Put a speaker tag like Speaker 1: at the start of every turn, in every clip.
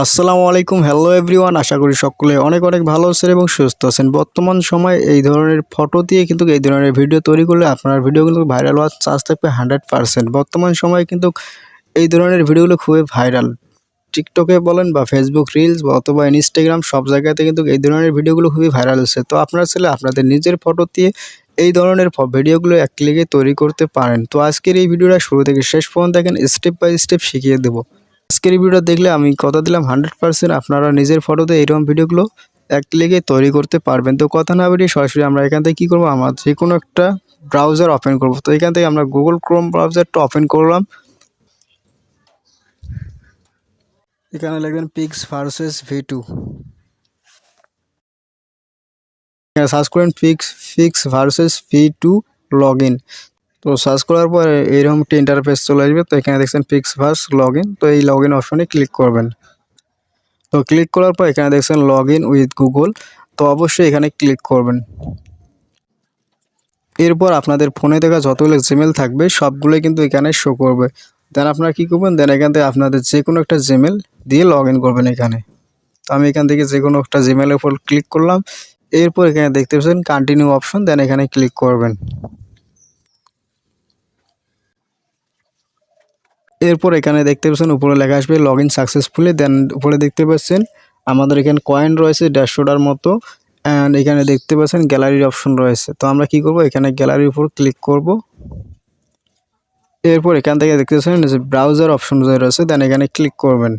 Speaker 1: আসসালামু আলাইকুম, hello everyone. আশা করি সকলে অনেক অনেক ভালো আছেন এবং সুস্থ আছেন। বর্তমান সময়ে এই ধরনের ফটো দিয়ে কিন্তু এই ধরনের ভিডিও তৈরি করলে আপনার ভিডিও কিন্তু ভাইরাল হওয়ার চান্স থাকবে 100%। বর্তমান সময়ে কিন্তু এই ধরনের ভিডিওগুলো খুবই ভাইরাল। টিকটকে বলেন বা ফেসবুক রিলস বা অথবা ইনস্টাগ্রাম, সব জায়গাতে কিন্তু এই ধরনের ভিডিওগুলো খুবই ভাইরাল হচ্ছে। তো আপনারা চাইলে আপনাদের নিজের ফটো দিয়ে এই ধরনের ভিডিওগুলো এক ক্লিকে তৈরি করতে পারেন। তো আজকের এই ভিডিওটা শুরু থেকে শেষ পর্যন্ত দেখেন, স্টেপ বাই স্টেপ শিখিয়ে দেবো। আজকের এই ভিডিওটা দেখলে আমি কথা দিলাম 100% আপনারা নিজের ফটোতে এইরকম ভিডিওগুলো এক ক্লিকে তৈরি করতে পারবেন। তো কথা না বেরিয়ে সরাসরি আমরা এখান থেকে কী করবো, আমরা যে কোনো একটা ব্রাউজার ওপেন করব। তো এখান থেকে আমরা গুগল ক্রোম ব্রাউজারটা ওপেন করলাম। এখানে লিখবেন পিক্স ভার্সেস V2, এখানে সার্চ করেন pix versus V2 log in. তো সার্চ করার পর এইরকম একটা ইন্টারফেস চলে আসবে। তো এখানে দেখছেন পিক্স ভার্স লগ ইন, তো এই লগ ইন অপশনে ক্লিক করবেন। তো ক্লিক করার পর এখানে দেখছেন লগ ইন উইথ গুগল, তো অবশ্যই এখানে ক্লিক করবেন। এরপর আপনাদের ফোনে থাকা যতগুলো জিমেল থাকবে সবগুলোই কিন্তু এখানে শো করবে। দেন আপনারা কী করবেন, দেন এখান থেকে আপনাদের যে কোনো একটা জিমেল দিয়ে লগ ইন করবেন এখানে। তো আমি এখান থেকে যে কোনো একটা জিমেলের উপর ক্লিক করলাম। এরপর এখানে দেখতে পাচ্ছেন কন্টিনিউ অপশন, দেন এখানে ক্লিক করবেন। এরপর এখানে দেখতে পাচ্ছেন উপরে লেখা আসবে লগ ইন সাকসেসফুলি। দেন উপরে দেখতে পাচ্ছেন আমাদের এখানে কয়েন রয়েছে 150টার মতো, অ্যান্ড এখানে দেখতে পাচ্ছেন গ্যালারির অপশন রয়েছে। তো আমরা কি করব, এখানে গ্যালারির উপর ক্লিক করব। এরপর এখান থেকে দেখতে পাচ্ছেন যে ব্রাউজার অপশন রয়েছে, দেন এখানে ক্লিক করবেন।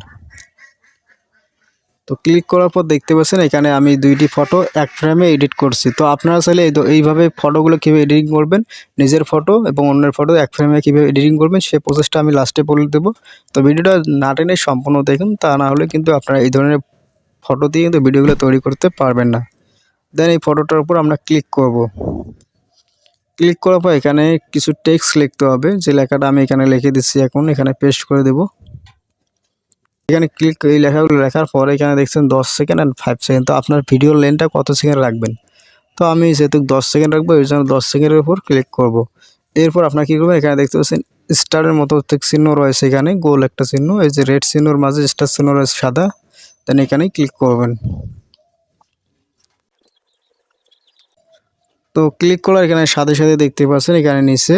Speaker 1: তো ক্লিক করার পর দেখতে পাচ্ছেন এখানে আমি দুইটি ফটো এক ফ্রেমে এডিট করছি। তো আপনারা চাইলে এইভাবে ফটোগুলো কীভাবে এডিটিং করবেন, নিজের ফটো এবং অন্যের ফটো এক ফ্রেমে কীভাবে এডিটিং করবেন সেই প্রসেসটা আমি লাস্টে বলে দেবো। তো ভিডিওটা না টেনে সম্পূর্ণ দেখুন, তা না হলে কিন্তু আপনারা এই ধরনের ফটো দিয়ে কিন্তু ভিডিওগুলো তৈরি করতে পারবেন না। দেন এই ফটোটার উপর আমরা ক্লিক করব। ক্লিক করার পর এখানে কিছু টেক্সট লিখতে হবে, যে লেখাটা আমি এখানে লিখে দিচ্ছি, এখন এখানে পেস্ট করে দেব। এখানে এই লেখাগুলো লেখার পরে এখানে দেখছেন 10 সেকেন্ড অ্যান্ড 5 সেকেন্ড। তো আপনার ভিডিওর লেন্থটা কত সেকেন্ড রাখবেন, তো আমি যেহেতু 10 সেকেন্ড রাখবো এই জন্য 10 সেকেন্ডের উপর ক্লিক করব। এরপর আপনার কী করবেন, এখানে দেখতে পাচ্ছেন স্টারের মতো চিহ্ন রয়েছে, এখানে গোল একটা চিহ্ন, এই যে রেড চিহ্নর মাঝে স্টার চিহ্ন রয়েছে সাদা, দেন এখানে ক্লিক করবেন। তো ক্লিক করার এখানে সাথে সাথে দেখতে পাচ্ছেন এখানে নিচে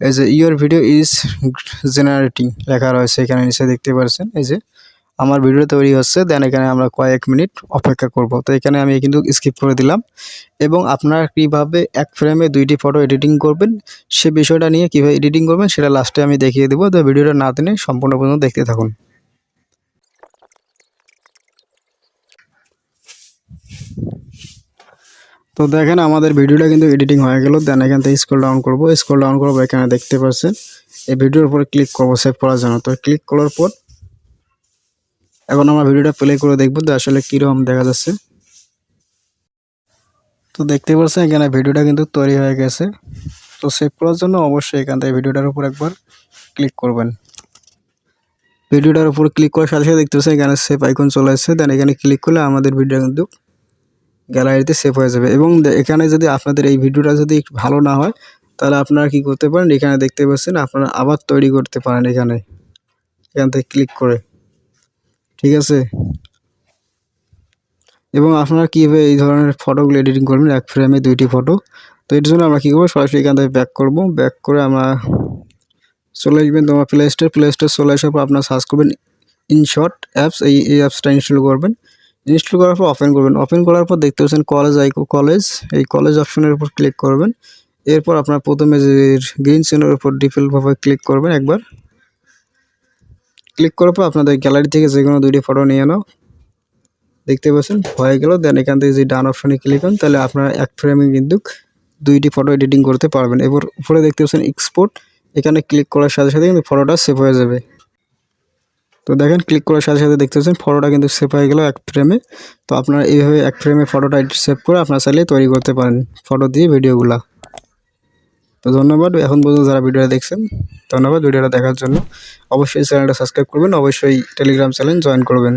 Speaker 1: এই যে ইওর ভিডিও ইজ জেনারেটিং লেখা রয়েছে, এখানে নিচে দেখতে পাচ্ছেন এই যে আমার ভিডিও তৈরি হচ্ছে। দেন এখানে আমরা কয়েক মিনিট অপেক্ষা করব। তো এখানে আমি কিন্তু স্কিপ করে দিলাম। এবং আপনারা কীভাবে এক ফ্রেমে দুইটি ফটো এডিটিং করবেন সে বিষয়টা নিয়ে কীভাবে এডিটিং করবেন সেটা লাস্টে আমি দেখিয়ে দেবো। তো ভিডিওটা না টেনে সম্পূর্ণ পর্যন্ত দেখতে থাকুন। তো দেখেন আমাদের ভিডিওটা কিন্তু এডিটিং হয়ে গেল। দেন এখান থেকে স্ক্রল ডাউন করব, এখানে দেখতে পাচ্ছেন এই ভিডিওর উপরে ক্লিক করব সেভ করার জন্য। তো ক্লিক করার পর এখন আমরা ভিডিওটা প্লে করে দেখব যে আসলে কীরকম দেখা যাচ্ছে। তো দেখতে পাচ্ছেন এখানে ভিডিওটা কিন্তু তৈরি হয়ে গেছে। তো সেভ করার জন্য অবশ্যই এখান থেকে ভিডিওটার উপর একবার ক্লিক করবেন। ভিডিওটার উপর ক্লিক করার সাথে সাথে দেখতে পাচ্ছেন এখানে সেভ আইকন চলে আসছে। দেন এখানে ক্লিক করলে আমাদের ভিডিও কিন্তু গ্যালারিতে সেভ হয়ে যাবে। এবং এখানে যদি আপনাদের এই ভিডিওটা যদি ভালো না হয় তাহলে আপনারা কি করতে পারেন, এখানে দেখতে পাচ্ছেন আপনারা আবার তৈরি করতে পারেন এখান থেকে ক্লিক করে, ঠিক আছে। এবং আপনারা কীভাবে এই ধরনের ফটোগুলো এডিটিং করবেন এক ফ্রেমে দুইটি ফটো। তো এর জন্য আমরা কী করবো, সরাসরি এখান থেকে ব্যাক করব। ব্যাক করে আমরা চলে আসবেন তোমার প্লে স্টোর চলে আসার পর আপনারা সার্চ করবেন ইনশট অ্যাপস, এই অ্যাপসটা ইনস্টল করবেন। ইনস্টল করার পর ওপেন করবেন। ওপেন করার পর দেখতে পাচ্ছেন এই কলেজ অপশনের উপর ক্লিক করবেন। এরপর আপনার প্রথমে যে গ্রিন চিহ্নের উপর ডিফল্টভাবে ক্লিক করবেন একবার। ক্লিক করার পর আপনাদের গ্যালারি থেকে যে কোনো দুইটি ফটো নিয়ে নাও, দেখতে পাচ্ছেন হয়ে গেল। দেন এখান থেকে যে ডান অপশনে ক্লিক করেন তাহলে আপনারা এক ফ্রেমে কিন্তু দুইটি ফটো এডিটিং করতে পারবেন। এবার উপরে দেখতে পাচ্ছেন এক্সপোর্ট, এখানে ক্লিক করার সাথে সাথে কিন্তু ফটোটা সেভ হয়ে যাবে। তো দেখেন ক্লিক করার সাথে সাথে দেখতে পাচ্ছেন ফটোটা কিন্তু সেভ হয়ে গেল এক ফ্রেমে। তো আপনারা এইভাবে এক ফ্রেমে ফটোটা সেভ করে আপনারা চাইলে তৈরি করতে পারেন ফটো দিয়ে ভিডিওগুলা। তো ধন্যবাদ এখন পর্যন্ত যারা ভিডিওটা দেখছেন, ধন্যবাদ ভিডিওটা দেখার জন্য। অবশ্যই চ্যানেলটা সাবস্ক্রাইব করবেন, অবশ্যই টেলিগ্রাম চ্যানেল জয়েন করবেন।